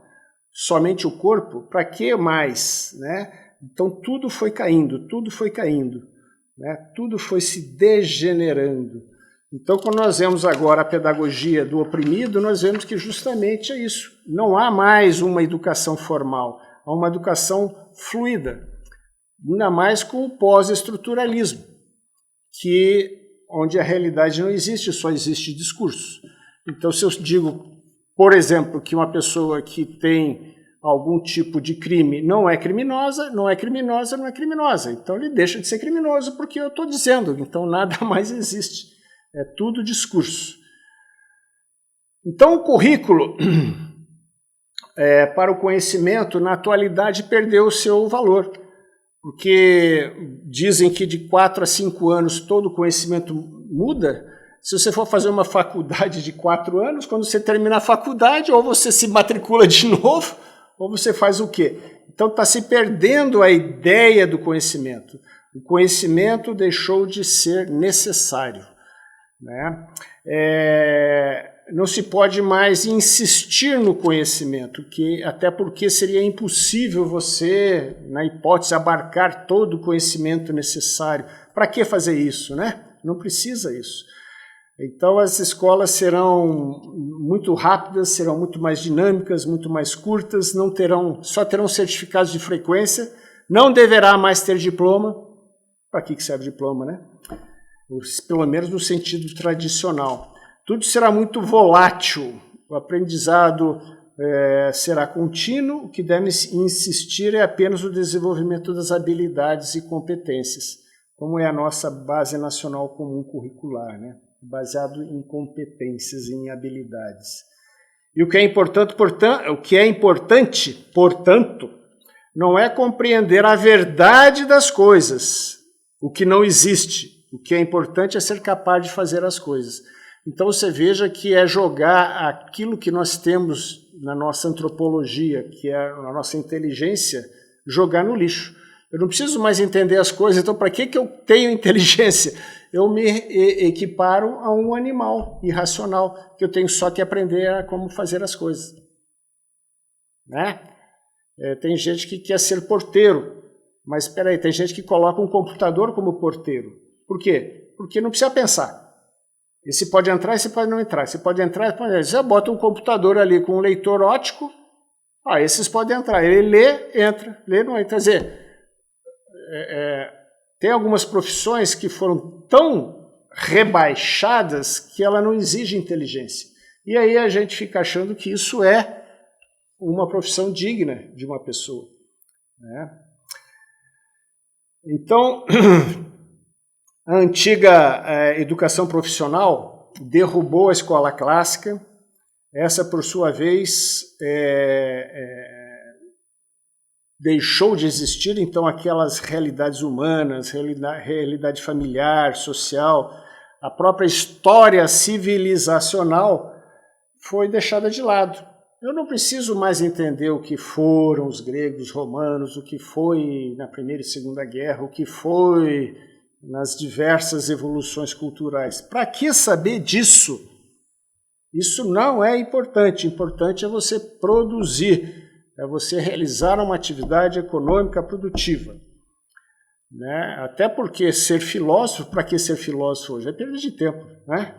somente o corpo, para que mais? Né? Então tudo foi caindo, né? Tudo foi se degenerando. Então quando nós vemos agora a pedagogia do oprimido, nós vemos que justamente é isso. Não há mais uma educação formal, há uma educação fluida, ainda mais com o pós-estruturalismo, onde a realidade não existe, só existe discurso. Então, se eu digo, por exemplo, que uma pessoa que tem algum tipo de crime não é criminosa, não é criminosa, não é criminosa. Então, ele deixa de ser criminoso porque eu estou dizendo. Então, nada mais existe. É tudo discurso. Então, o currículo para o conhecimento, na atualidade, perdeu o seu valor. Porque dizem que de 4 a 5 anos todo o conhecimento muda. Se você for fazer uma faculdade de 4 anos, quando você terminar a faculdade, ou você se matricula de novo, ou você faz o quê? Então está se perdendo a ideia do conhecimento. O conhecimento deixou de ser necessário. Né? Não se pode mais insistir no conhecimento, até porque seria impossível você, na hipótese, abarcar todo o conhecimento necessário. Para que fazer isso, né? Não precisa isso. Então as escolas serão muito rápidas, serão muito mais dinâmicas, muito mais curtas, só terão certificados de frequência, não deverá mais ter diploma. Para que serve diploma, né? Pelo menos no sentido tradicional. Tudo será muito volátil, o aprendizado será contínuo, o que deve insistir é apenas o desenvolvimento das habilidades e competências, como é a nossa base nacional comum curricular, né? Baseado em competências, em habilidades. E o que é importante, portanto, não é compreender a verdade das coisas, o que não existe. O que é importante é ser capaz de fazer as coisas. Então você veja que é jogar aquilo que nós temos na nossa antropologia, que é a nossa inteligência, jogar no lixo. Eu não preciso mais entender as coisas, então para que eu tenho inteligência? Eu me equiparo a um animal irracional, que eu tenho só que aprender a como fazer as coisas. Né? Tem gente que quer ser porteiro, mas espera aí, tem gente que coloca um computador como porteiro. Por quê? Porque não precisa pensar. Esse pode entrar, esse pode não entrar. Esse pode entrar, você bota um computador ali com um leitor óptico, esses podem entrar. Ele lê, entra, lê, não entra. Quer dizer, tem algumas profissões que foram tão rebaixadas que ela não exige inteligência. E aí a gente fica achando que isso é uma profissão digna de uma pessoa, né? Então, a antiga educação profissional derrubou a escola clássica. Essa, por sua vez, deixou de existir, então, aquelas realidades humanas, realidade familiar, social, a própria história civilizacional foi deixada de lado. Eu não preciso mais entender o que foram os gregos, os romanos, o que foi na Primeira e Segunda Guerra, o que foi nas diversas evoluções culturais. Para que saber disso? Isso não é importante. Importante é você produzir, é você realizar uma atividade econômica produtiva, né? Até porque ser filósofo, para que ser filósofo hoje? É perda de tempo, né?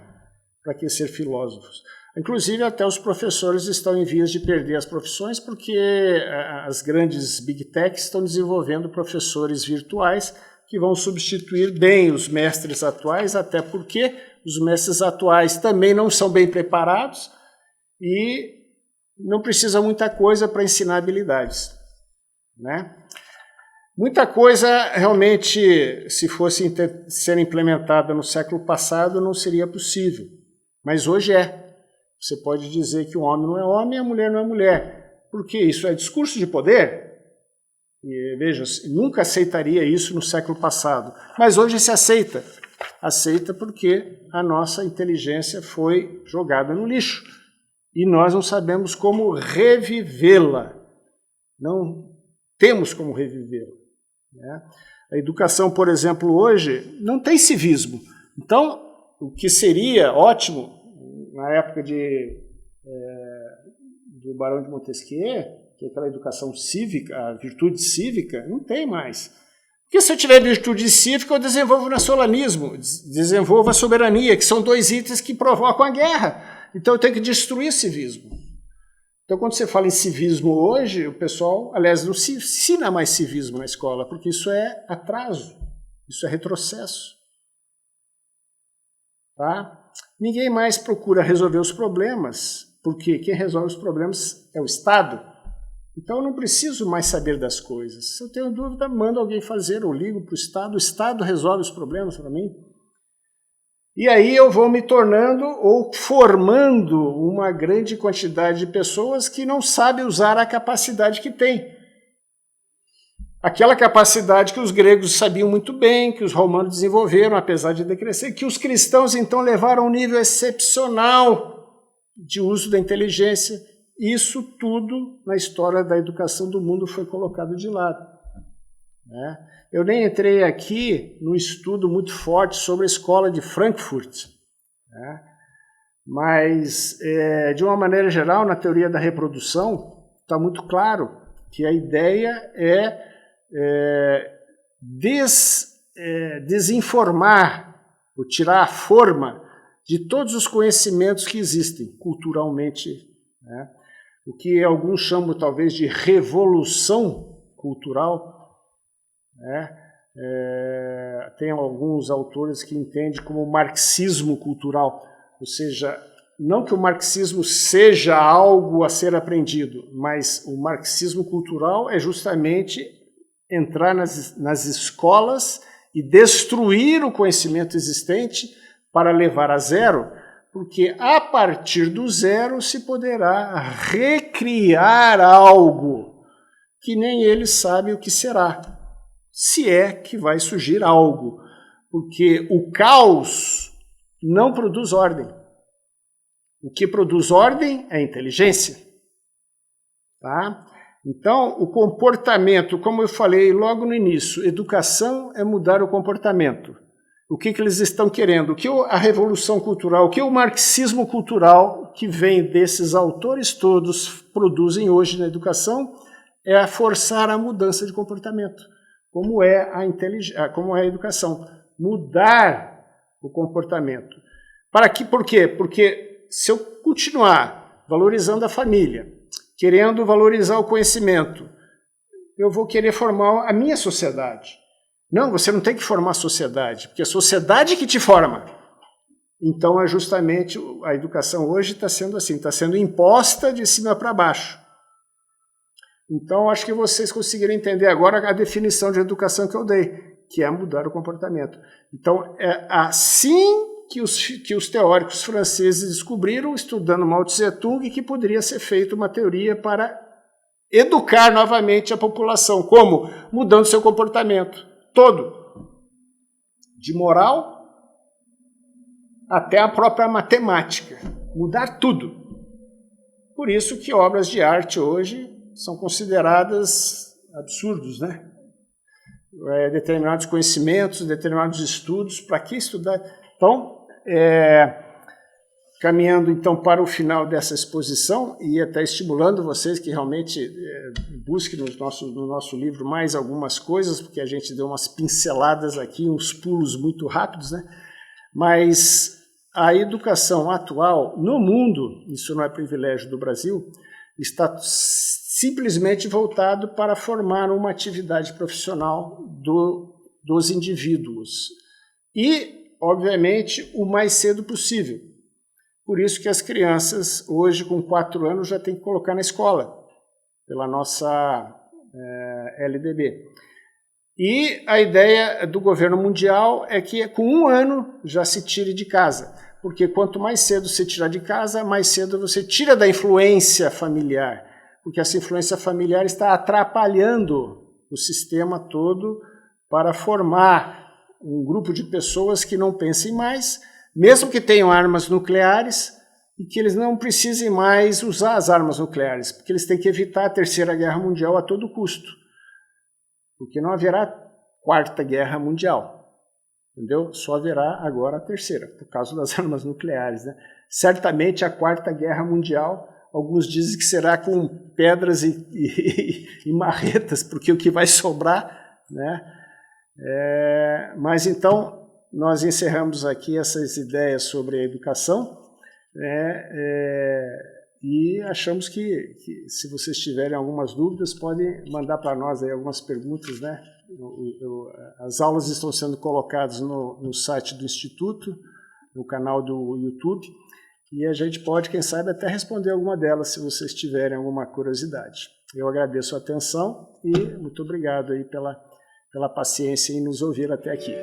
Para que ser filósofos? Inclusive, até os professores estão em vias de perder as profissões porque as grandes big techs estão desenvolvendo professores virtuais que vão substituir bem os mestres atuais, até porque os mestres atuais também não são bem preparados e não precisa muita coisa para ensinar habilidades, né? Muita coisa realmente, se fosse ser implementada no século passado, não seria possível, mas hoje é. Você pode dizer que o homem não é homem e a mulher não é mulher. Porque isso é discurso de poder. E, veja, nunca aceitaria isso no século passado. Mas hoje se aceita. Aceita porque a nossa inteligência foi jogada no lixo. E nós não sabemos como revivê-la. Não temos como revivê-la, né? A educação, por exemplo, hoje não tem civismo. Então, o que seria ótimo na época do Barão de Montesquieu, que é aquela educação cívica, a virtude cívica, não tem mais. Porque se eu tiver virtude cívica, eu desenvolvo o nacionalismo, desenvolvo a soberania, que são dois itens que provocam a guerra. Então eu tenho que destruir o civismo. Então quando você fala em civismo hoje, o pessoal, aliás, não se ensina mais civismo na escola, porque isso é atraso, isso é retrocesso. Tá? Ninguém mais procura resolver os problemas, porque quem resolve os problemas é o Estado. Então eu não preciso mais saber das coisas. Se eu tenho dúvida, mando alguém fazer, ou ligo para o Estado resolve os problemas para mim. E aí eu vou me tornando ou formando uma grande quantidade de pessoas que não sabem usar a capacidade que tem. Aquela capacidade que os gregos sabiam muito bem, que os romanos desenvolveram, apesar de decrescer, que os cristãos então levaram a um nível excepcional de uso da inteligência. Isso tudo na história da educação do mundo foi colocado de lado, né? Eu nem entrei aqui num estudo muito forte sobre a escola de Frankfurt, né? Mas, de uma maneira geral, na teoria da reprodução, está muito claro que a ideia é desinformar, ou tirar a forma de todos os conhecimentos que existem culturalmente, né? O que alguns chamam talvez de revolução cultural, né? Tem alguns autores que entendem como marxismo cultural, ou seja, não que o marxismo seja algo a ser aprendido, mas o marxismo cultural é justamente entrar nas escolas e destruir o conhecimento existente para levar a zero, porque a partir do zero se poderá recriar algo que nem eles sabem o que será, se é que vai surgir algo, porque o caos não produz ordem. O que produz ordem é a inteligência, tá? Então, o comportamento, como eu falei logo no início, educação é mudar o comportamento. O que eles estão querendo? O que a revolução cultural, o que o marxismo cultural, que vem desses autores todos, produzem hoje na educação, é forçar a mudança de comportamento. Como é a educação? Mudar o comportamento. Por quê? Porque se eu continuar valorizando a família, querendo valorizar o conhecimento, eu vou querer formar a minha sociedade. Não, você não tem que formar a sociedade, porque é a sociedade que te forma. Então, é justamente a educação hoje está sendo assim, está sendo imposta de cima para baixo. Então, acho que vocês conseguiram entender agora a definição de educação que eu dei, que é mudar o comportamento. Então, é assim que os teóricos franceses descobriram, estudando Mao Tse-tung, que poderia ser feita uma teoria para educar novamente a população. Como? Mudando seu comportamento todo. De moral até a própria matemática. Mudar tudo. Por isso que obras de arte hoje são consideradas absurdos, né? Determinados conhecimentos, determinados estudos, para que estudar? Então, caminhando então para o final dessa exposição e até estimulando vocês que realmente busquem no nosso livro mais algumas coisas, porque a gente deu umas pinceladas aqui, uns pulos muito rápidos, né? Mas a educação atual no mundo, isso não é privilégio do Brasil, está simplesmente voltado para formar uma atividade profissional dos indivíduos. E, obviamente, o mais cedo possível. Por isso que as crianças, hoje, com 4 anos, já tem que colocar na escola, pela nossa LDB. E a ideia do governo mundial é que com 1 ano já se tire de casa, porque quanto mais cedo você tirar de casa, mais cedo você tira da influência familiar, porque essa influência familiar está atrapalhando o sistema todo para formar um grupo de pessoas que não pensem mais, mesmo que tenham armas nucleares, e que eles não precisem mais usar as armas nucleares, porque eles têm que evitar a Terceira Guerra Mundial a todo custo. Porque não haverá 4ª Guerra Mundial, entendeu? Só haverá agora a 3ª, por causa das armas nucleares, né? Certamente a 4ª Guerra Mundial, alguns dizem que será com pedras e marretas, porque o que vai sobrar, né? Mas então, nós encerramos aqui essas ideias sobre a educação, e achamos que se vocês tiverem algumas dúvidas, podem mandar para nós aí algumas perguntas, né? As aulas estão sendo colocadas no site do Instituto, no canal do YouTube, e a gente pode, quem sabe, até responder alguma delas, se vocês tiverem alguma curiosidade. Eu agradeço a atenção e muito obrigado aí pela paciência em nos ouvir até aqui.